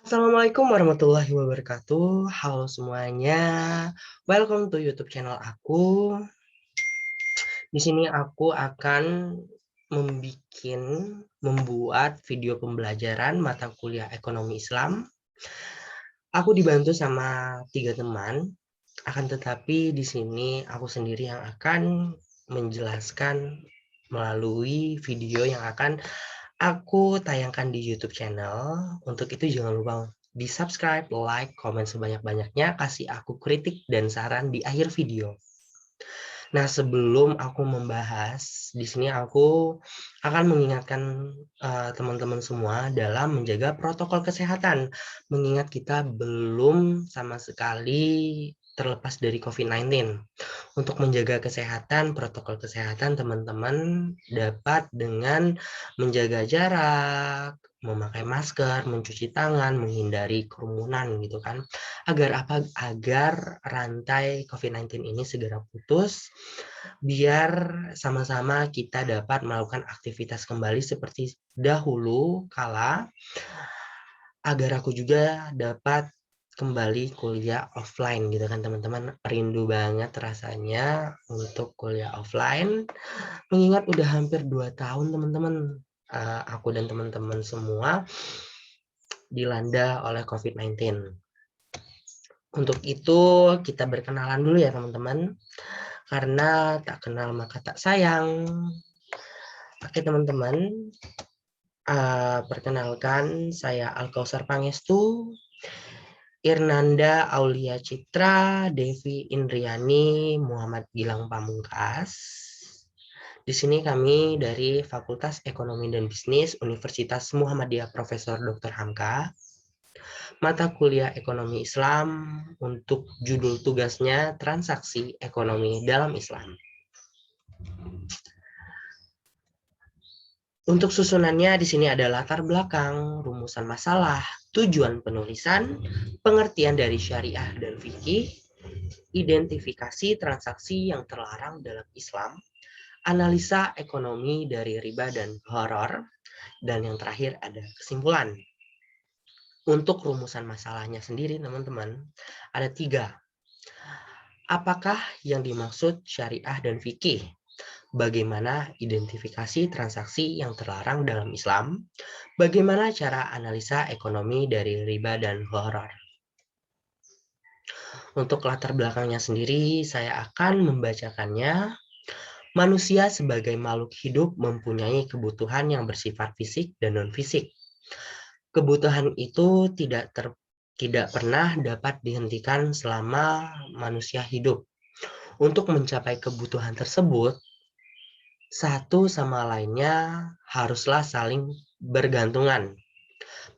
Assalamualaikum warahmatullahi wabarakatuh. Halo semuanya, welcome to YouTube channel aku. Di sini aku akan membuat video pembelajaran mata kuliah ekonomi Islam. Aku dibantu sama 3 teman, akan tetapi di sini aku sendiri yang akan menjelaskan melalui video yang akan aku tayangkan di YouTube channel. Untuk itu jangan lupa di-subscribe, like, komen sebanyak-banyaknya, kasih aku kritik dan saran di akhir video. Nah, sebelum aku membahas, di sini aku akan mengingatkan teman-teman semua dalam menjaga protokol kesehatan, mengingat kita belum sama sekali terlepas dari COVID-19. Untuk menjaga kesehatan, protokol kesehatan teman-teman dapat dengan menjaga jarak, memakai masker, mencuci tangan, menghindari kerumunan gitu kan. Agar apa? Agar rantai COVID-19 ini segera putus, biar sama-sama kita dapat melakukan aktivitas kembali seperti dahulu kala, agar aku juga dapat kembali kuliah offline gitu kan teman-teman. Rindu banget rasanya untuk kuliah offline, mengingat udah hampir 2 tahun teman-teman, aku dan teman-teman semua dilanda oleh COVID-19. Untuk itu kita berkenalan dulu ya teman-teman, karena tak kenal maka tak sayang. Oke teman-teman, perkenalkan saya Alkausar Pangestu, Irnanda Aulia Citra, Devi Indriani, Muhammad Gilang Pamungkas. Di sini kami dari Fakultas Ekonomi dan Bisnis Universitas Muhammadiyah Profesor Dr. Hamka. Mata kuliah Ekonomi Islam, untuk judul tugasnya Transaksi Ekonomi dalam Islam. Untuk susunannya di sini ada latar belakang, rumusan masalah, tujuan penulisan, pengertian dari syariah dan fikih, identifikasi transaksi yang terlarang dalam Islam, analisa ekonomi dari riba dan gharar, dan yang terakhir ada kesimpulan. Untuk rumusan masalahnya sendiri teman-teman, ada 3. Apakah yang dimaksud syariah dan fikih? Bagaimana identifikasi transaksi yang terlarang dalam Islam? Bagaimana cara analisa ekonomi dari riba dan gharar? Untuk latar belakangnya sendiri, saya akan membacakannya. Manusia sebagai makhluk hidup mempunyai kebutuhan yang bersifat fisik dan non-fisik. Kebutuhan itu tidak pernah dapat dihentikan selama manusia hidup. Untuk mencapai kebutuhan tersebut, satu sama lainnya haruslah saling bergantungan.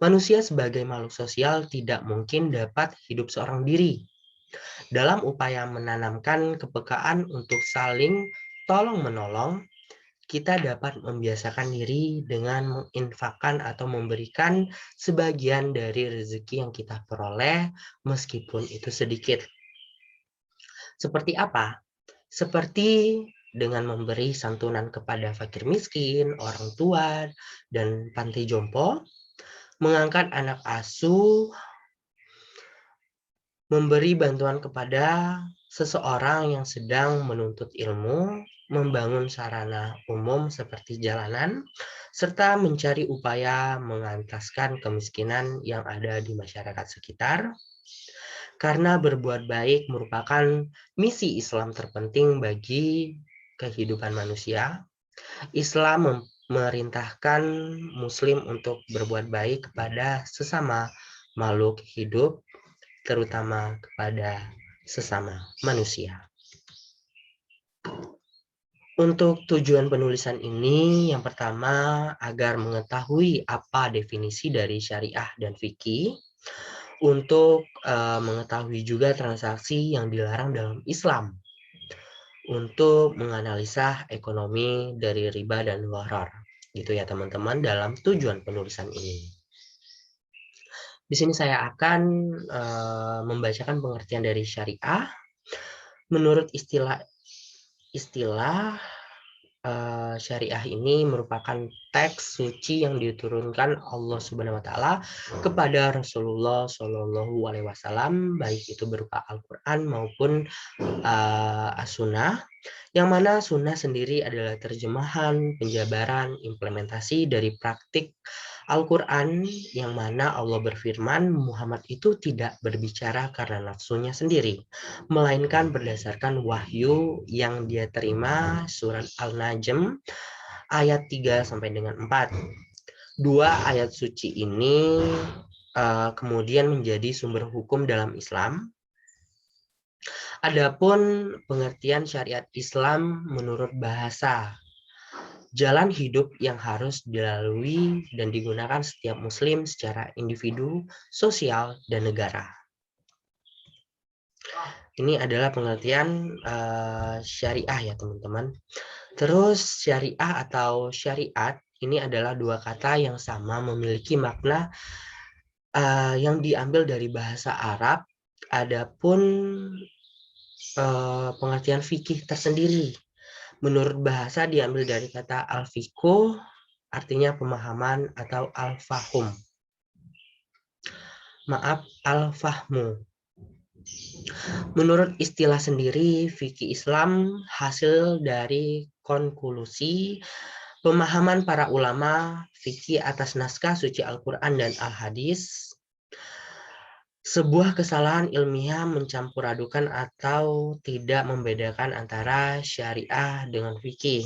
Manusia sebagai makhluk sosial tidak mungkin dapat hidup seorang diri. Dalam upaya menanamkan kepekaan untuk saling tolong-menolong, kita dapat membiasakan diri dengan menginfakkan atau memberikan sebagian dari rezeki yang kita peroleh, meskipun itu sedikit. Seperti apa? Seperti dengan memberi santunan kepada fakir miskin, orang tua, dan panti jompo, mengangkat anak asuh, memberi bantuan kepada seseorang yang sedang menuntut ilmu, membangun sarana umum seperti jalanan, serta mencari upaya mengentaskan kemiskinan yang ada di masyarakat sekitar. Karena berbuat baik merupakan misi Islam terpenting bagi kehidupan manusia. Islam memerintahkan Muslim untuk berbuat baik kepada sesama makhluk hidup, terutama kepada sesama manusia. Untuk tujuan penulisan ini, yang pertama agar mengetahui apa definisi dari syariah dan fikih, untuk mengetahui juga transaksi yang dilarang dalam Islam, untuk menganalisa ekonomi dari riba dan gharar, gitu ya teman-teman, dalam tujuan penulisan ini. Di sini saya akan membacakan pengertian dari syariah. Menurut istilah syariah ini merupakan teks suci yang diturunkan Allah Subhanahu wa taala kepada Rasulullah Shallallahu alaihi wasallam, baik itu berupa Al-Qur'an maupun As-Sunnah, yang mana sunnah sendiri adalah terjemahan, penjabaran, implementasi dari praktik Al-Quran, yang mana Allah berfirman Muhammad itu tidak berbicara karena nafsunya sendiri, melainkan berdasarkan wahyu yang dia terima. Surat Al-Najm ayat 3 sampai dengan 4. Dua ayat suci ini kemudian menjadi sumber hukum dalam Islam. Adapun pengertian syariat Islam menurut bahasa, jalan hidup yang harus dilalui dan digunakan setiap muslim secara individu, sosial, dan negara. Ini adalah pengertian syariah ya teman-teman. Terus syariah atau syariat ini adalah dua kata yang sama, memiliki makna yang diambil dari bahasa Arab. Adapun pengertian fikih tersendiri, menurut bahasa diambil dari kata al-fiqh, artinya pemahaman, atau al-fahum. Maaf, al-fahmu. Menurut istilah sendiri, fikih Islam hasil dari konklusi pemahaman para ulama fikih atas naskah suci Al-Quran dan Al-Hadis. Sebuah kesalahan ilmiah mencampur adukan atau tidak membedakan antara syariah dengan fikih.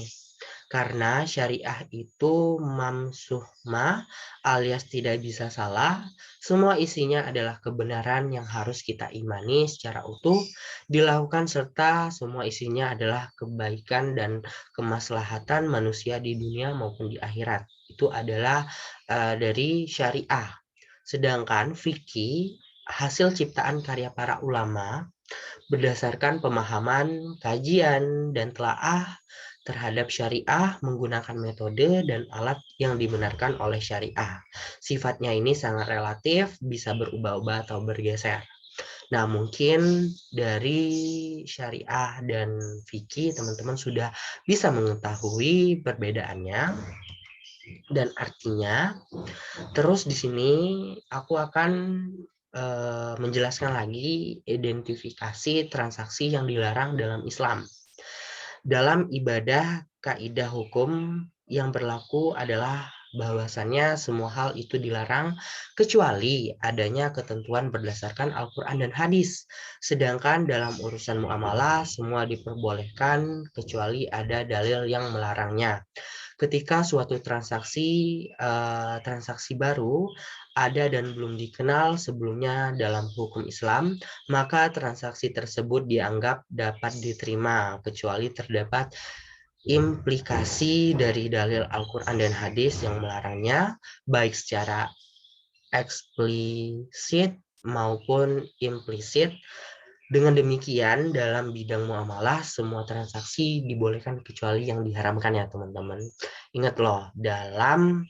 Karena syariah itu mamsuhma alias tidak bisa salah, semua isinya adalah kebenaran yang harus kita imani secara utuh, dilakukan, serta semua isinya adalah kebaikan dan kemaslahatan manusia di dunia maupun di akhirat. Itu adalah dari syariah. Sedangkan fikih hasil ciptaan karya para ulama berdasarkan pemahaman, kajian, dan telaah terhadap syariah menggunakan metode dan alat yang dibenarkan oleh syariah. Sifatnya ini sangat relatif, bisa berubah-ubah atau bergeser. Nah, mungkin dari syariah dan fikih teman-teman sudah bisa mengetahui perbedaannya dan artinya. Terus di sini aku akan menjelaskan lagi identifikasi transaksi yang dilarang dalam Islam. Dalam ibadah, kaidah hukum yang berlaku adalah bahwasannya semua hal itu dilarang kecuali adanya ketentuan berdasarkan Al-Quran dan hadis. Sedangkan dalam urusan muamalah semua diperbolehkan kecuali ada dalil yang melarangnya. Ketika suatu transaksi baru ada dan belum dikenal sebelumnya dalam hukum Islam, maka transaksi tersebut dianggap dapat diterima kecuali terdapat implikasi dari dalil Al-Quran dan hadis yang melarangnya, baik secara eksplisit maupun implisit. Dengan demikian, dalam bidang muamalah, semua transaksi dibolehkan kecuali yang diharamkan ya teman-teman. Ingat loh, dalam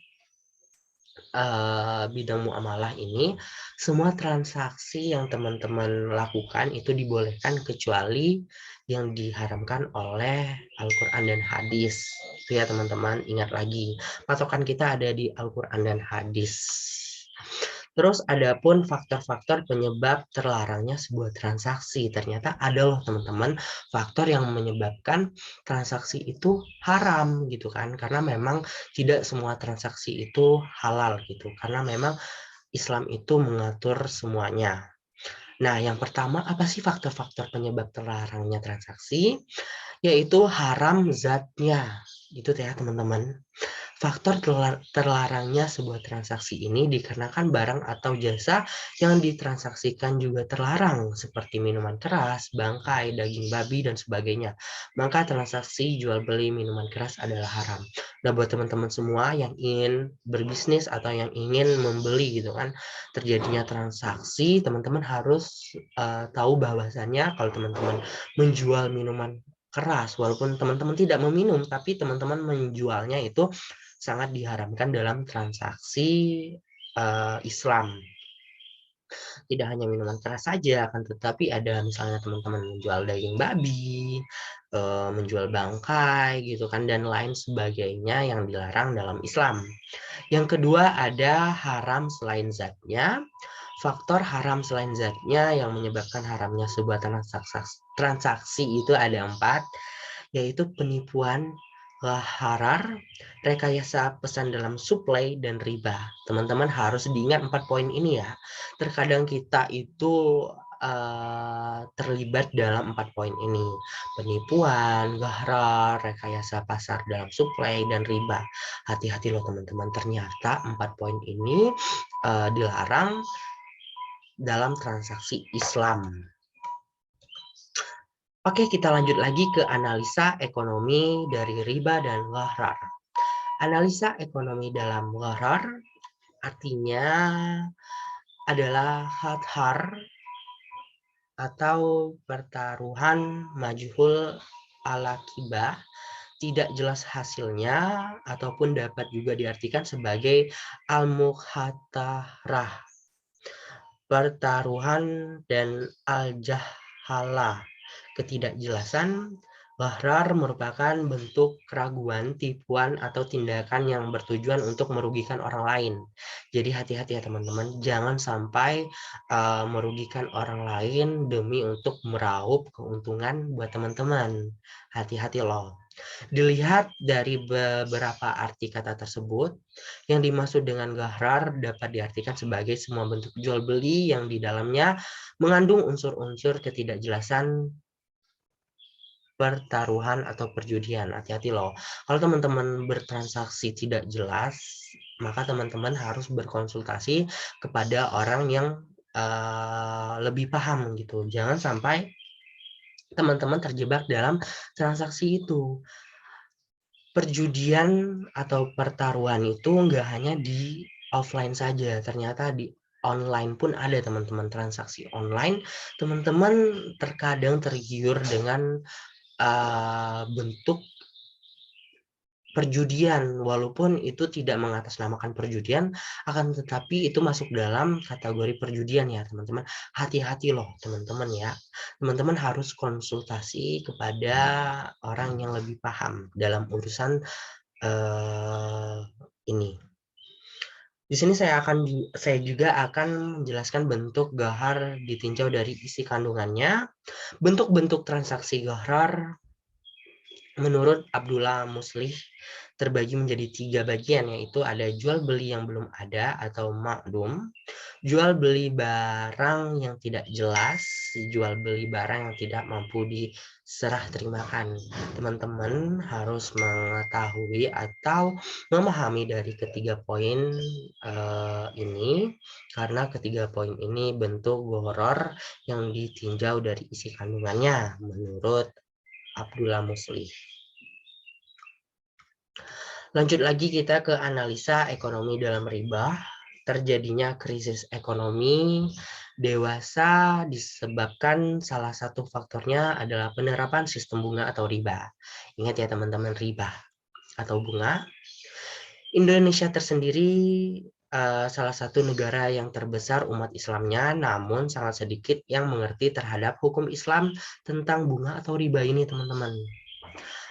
bidang muamalah ini, semua transaksi yang teman-teman lakukan itu dibolehkan kecuali yang diharamkan oleh Al-Quran dan hadis. Itu ya teman-teman, ingat lagi. Patokan kita ada di Al-Quran dan hadis. Terus adapun faktor-faktor penyebab terlarangnya sebuah transaksi. Ternyata ada loh teman-teman faktor yang menyebabkan transaksi itu haram gitu kan. Karena memang tidak semua transaksi itu halal gitu. Karena memang Islam itu mengatur semuanya. Nah, yang pertama apa sih faktor-faktor penyebab terlarangnya transaksi? Yaitu haram zatnya. Itu ya teman-teman. Faktor terlarangnya sebuah transaksi ini dikarenakan barang atau jasa yang ditransaksikan juga terlarang, seperti minuman keras, bangkai, daging babi, dan sebagainya. Maka transaksi jual beli minuman keras adalah haram. Nah, buat teman-teman semua yang ingin berbisnis atau yang ingin membeli gitu kan, terjadinya transaksi, teman-teman harus tahu bahwasannya kalau teman-teman menjual minuman keras, walaupun teman-teman tidak meminum, tapi teman-teman menjualnya itu sangat diharamkan dalam transaksi Islam. Tidak hanya minuman keras saja, akan tetapi ada misalnya teman-teman menjual daging babi, menjual bangkai gitu kan, dan lain sebagainya yang dilarang dalam Islam. Yang kedua ada haram selain zatnya. Faktor haram selain zatnya yang menyebabkan haramnya sebuah transaksi itu ada 4, yaitu penipuan, gharar, rekayasa pesan dalam suplai, dan riba. Teman-teman harus diingat 4 poin ini ya. Terkadang kita itu terlibat dalam 4 poin ini. Penipuan, gharar, rekayasa pasar dalam suplai, dan riba. Hati-hati loh teman-teman, ternyata 4 poin ini dilarang dalam transaksi Islam. Oke, kita lanjut lagi ke analisa ekonomi dari riba dan gharar. Analisa ekonomi dalam gharar artinya adalah hadhar atau pertaruhan majhul ala kibah, tidak jelas hasilnya, ataupun dapat juga diartikan sebagai al-mukhatarah, pertaruhan, dan al-jahalah, ketidakjelasan. Gharar merupakan bentuk keraguan, tipuan, atau tindakan yang bertujuan untuk merugikan orang lain. Jadi hati-hati ya teman-teman, jangan sampai merugikan orang lain demi untuk meraup keuntungan buat teman-teman. Hati-hati loh. Dilihat dari beberapa arti kata tersebut, yang dimaksud dengan gharar dapat diartikan sebagai semua bentuk jual beli yang di dalamnya mengandung unsur-unsur ketidakjelasan, pertaruhan, atau perjudian. Hati-hati loh. Kalau teman-teman bertransaksi tidak jelas, maka teman-teman harus berkonsultasi kepada orang yang lebih paham gitu. Jangan sampai teman-teman terjebak dalam transaksi itu. Perjudian atau pertaruhan itu nggak hanya di offline saja, ternyata di online pun ada teman-teman. Transaksi online, teman-teman terkadang tergiur dengan bentuk perjudian, walaupun itu tidak mengatasnamakan perjudian, akan tetapi itu masuk dalam kategori perjudian ya teman-teman. Hati-hati loh teman-teman ya. Teman-teman harus konsultasi kepada orang yang lebih paham dalam urusan ini. Di sini saya juga akan menjelaskan bentuk gahar ditinjau dari isi kandungannya. Bentuk-bentuk transaksi gharar menurut Abdullah Muslih terbagi menjadi 3 bagian, yaitu ada jual beli yang belum ada atau ma'dum, jual beli barang yang tidak jelas, jual beli barang yang tidak mampu diserah terimakan. Teman-teman harus mengetahui atau memahami dari ketiga poin ini, karena ketiga poin ini bentuk gharar yang ditinjau dari isi kandungannya menurut Abdullah Muslih. Lanjut lagi kita ke analisa ekonomi dalam riba. Terjadinya krisis ekonomi dewasa disebabkan salah satu faktornya adalah penerapan sistem bunga atau riba. Ingat ya teman-teman, riba atau bunga. Indonesia tersendiri salah satu negara yang terbesar umat Islamnya, namun sangat sedikit yang mengerti terhadap hukum Islam tentang bunga atau riba ini teman-teman.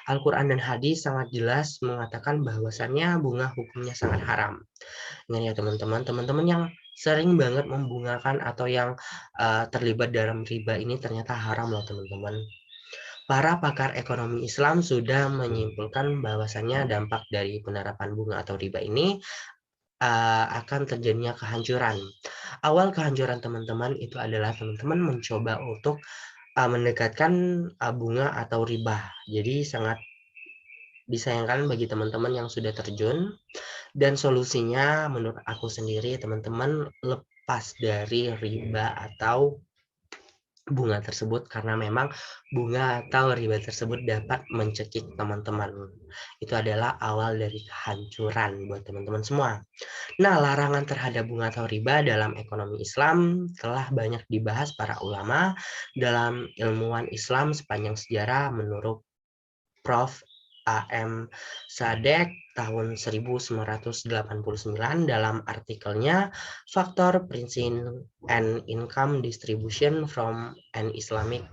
Al-Quran dan hadis sangat jelas mengatakan bahwasannya bunga hukumnya sangat haram. Nah ya teman-teman, teman-teman yang sering banget membungakan atau yang terlibat dalam riba ini ternyata haram loh teman-teman. Para pakar ekonomi Islam sudah menyimpulkan bahwasannya dampak dari penerapan bunga atau riba ini akan terjadinya kehancuran. Awal kehancuran teman-teman itu adalah teman-teman mencoba untuk mendekatkan bunga atau riba. Jadi sangat disayangkan bagi teman-teman yang sudah terjun, dan solusinya menurut aku sendiri teman-teman lepas dari riba atau bunga tersebut, karena memang bunga atau riba tersebut dapat mencekik teman-teman. Itu adalah awal dari kehancuran buat teman-teman semua. Nah, larangan terhadap bunga atau riba dalam ekonomi Islam telah banyak dibahas para ulama dalam ilmuwan Islam sepanjang sejarah menurut Prof. A.M. Sadek tahun 1989 dalam artikelnya Factor Pricing and Income Distribution from an Islamic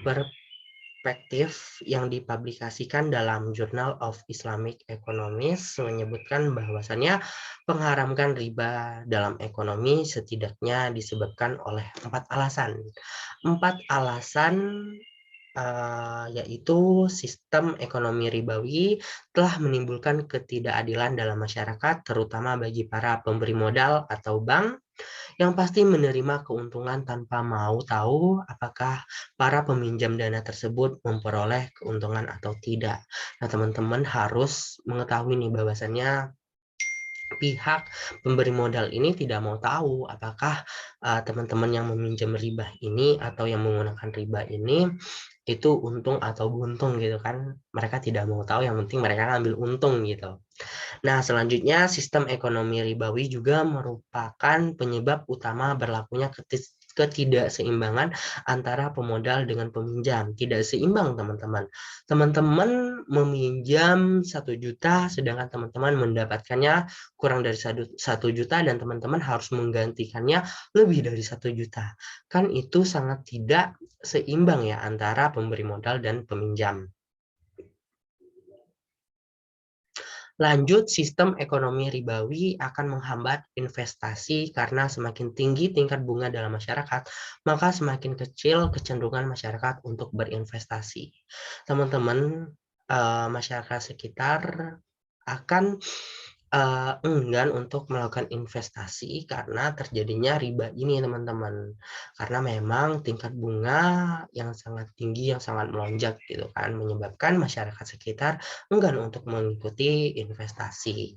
Perspective yang dipublikasikan dalam Journal of Islamic Economics menyebutkan bahwasannya pengharamkan riba dalam ekonomi setidaknya disebabkan oleh 4 alasan. 4 alasan yaitu sistem ekonomi ribawi telah menimbulkan ketidakadilan dalam masyarakat, terutama bagi para pemberi modal atau bank yang pasti menerima keuntungan tanpa mau tahu apakah para peminjam dana tersebut memperoleh keuntungan atau tidak. Nah, teman-teman harus mengetahui nih bahwasannya pihak pemberi modal ini tidak mau tahu apakah teman-teman yang meminjam riba ini atau yang menggunakan riba ini itu untung atau buntung gitu kan. Mereka tidak mau tahu, yang penting mereka ngambil untung gitu. Nah, selanjutnya sistem ekonomi ribawi juga merupakan penyebab utama berlakunya ketidakseimbangan antara pemodal dengan peminjam. Tidak seimbang, teman-teman. Teman-teman meminjam 1 juta, sedangkan teman-teman mendapatkannya kurang dari 1 juta dan teman-teman harus menggantikannya lebih dari 1 juta. Kan itu sangat tidak seimbang ya antara pemberi modal dan peminjam. Lanjut, sistem ekonomi ribawi akan menghambat investasi karena semakin tinggi tingkat bunga dalam masyarakat, maka semakin kecil kecenderungan masyarakat untuk berinvestasi. Teman-teman, masyarakat sekitar akan enggan untuk melakukan investasi karena terjadinya riba ini, teman-teman. Karena memang tingkat bunga yang sangat tinggi, yang sangat melonjak gitu kan, menyebabkan masyarakat sekitar enggan untuk mengikuti investasi.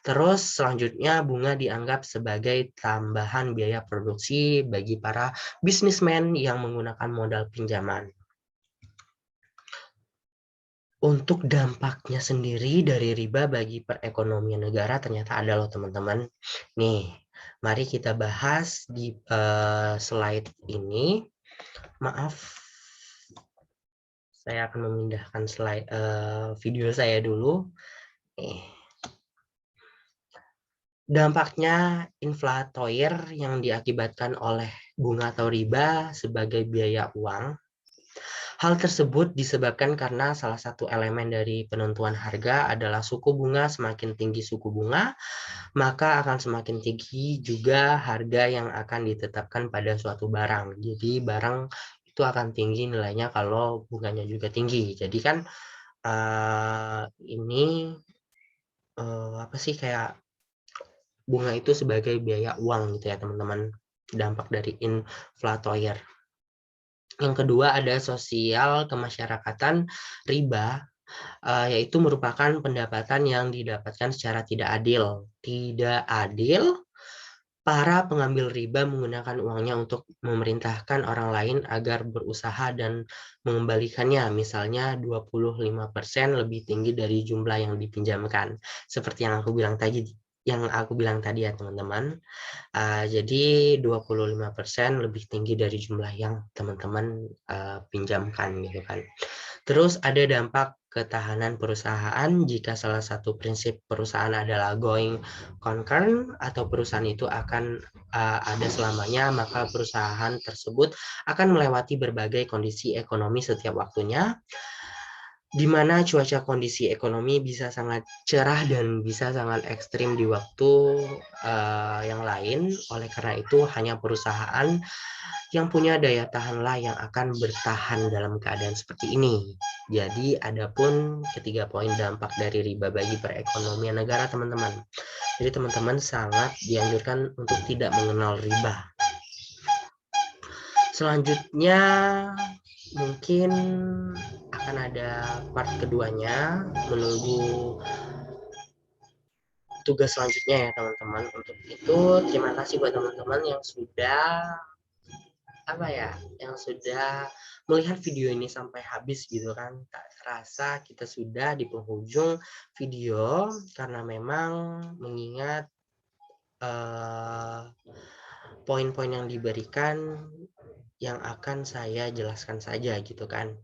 Terus selanjutnya bunga dianggap sebagai tambahan biaya produksi bagi para bisnismen yang menggunakan modal pinjaman. Untuk dampaknya sendiri dari riba bagi perekonomian negara ternyata ada loh, teman-teman. Nih, mari kita bahas di slide ini. Maaf, saya akan memindahkan slide video saya dulu. Nih. Dampaknya inflatoir yang diakibatkan oleh bunga atau riba sebagai biaya uang. Hal tersebut disebabkan karena salah satu elemen dari penentuan harga adalah suku bunga. Semakin tinggi suku bunga, maka akan semakin tinggi juga harga yang akan ditetapkan pada suatu barang. Jadi barang itu akan tinggi nilainya kalau bunganya juga tinggi. Jadi kan ini apa sih, kayak bunga itu sebagai biaya uang gitu ya, teman-teman. Dampak dari inflatoir. Yang kedua ada sosial kemasyarakatan riba, yaitu merupakan pendapatan yang didapatkan secara tidak adil. Tidak adil, para pengambil riba menggunakan uangnya untuk memerintahkan orang lain agar berusaha dan mengembalikannya, misalnya 25% lebih tinggi dari jumlah yang dipinjamkan. Seperti yang aku bilang tadi ya, teman-teman. Jadi 25% lebih tinggi dari jumlah yang teman-teman pinjamkan gitu kan. Terus ada dampak ketahanan perusahaan. Jika salah satu prinsip perusahaan adalah going concern atau perusahaan itu akan ada selamanya, maka perusahaan tersebut akan melewati berbagai kondisi ekonomi setiap waktunya, di mana cuaca kondisi ekonomi bisa sangat cerah dan bisa sangat ekstrim di waktu yang lain. Oleh karena itu, hanya perusahaan yang punya daya tahanlah yang akan bertahan dalam keadaan seperti ini. Jadi, adapun ketiga poin dampak dari riba bagi perekonomian negara, teman-teman. Jadi, teman-teman sangat dianjurkan untuk tidak mengenal riba. Selanjutnya, mungkin akan ada part keduanya, menunggu tugas selanjutnya ya, teman-teman. Untuk itu, terima kasih buat teman-teman yang sudah melihat video ini sampai habis gitu kan. Tak terasa kita sudah di penghujung video, karena memang mengingat poin-poin yang diberikan yang akan saya jelaskan saja gitu kan.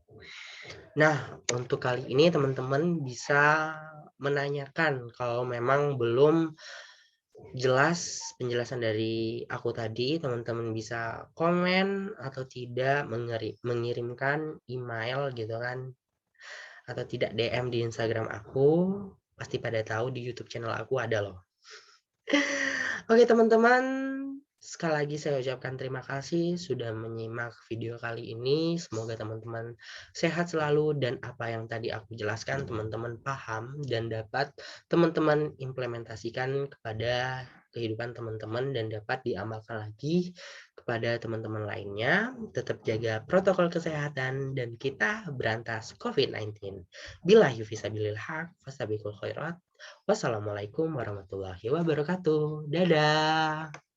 Nah, untuk kali ini teman-teman bisa menanyakan kalau memang belum jelas penjelasan dari aku tadi, teman-teman bisa komen atau tidak mengirimkan email gitu kan, atau tidak DM di Instagram aku, pasti pada tahu di YouTube channel aku ada loh. Oke teman-teman, sekali lagi saya ucapkan terima kasih sudah menyimak video kali ini. Semoga teman-teman sehat selalu dan apa yang tadi aku jelaskan teman-teman paham dan dapat teman-teman implementasikan kepada kehidupan teman-teman dan dapat diamalkan lagi kepada teman-teman lainnya. Tetap jaga protokol kesehatan dan kita berantas COVID-19. Billahi fisabilil haq, fastabiqul khairat. Wassalamualaikum warahmatullahi wabarakatuh. Dadah.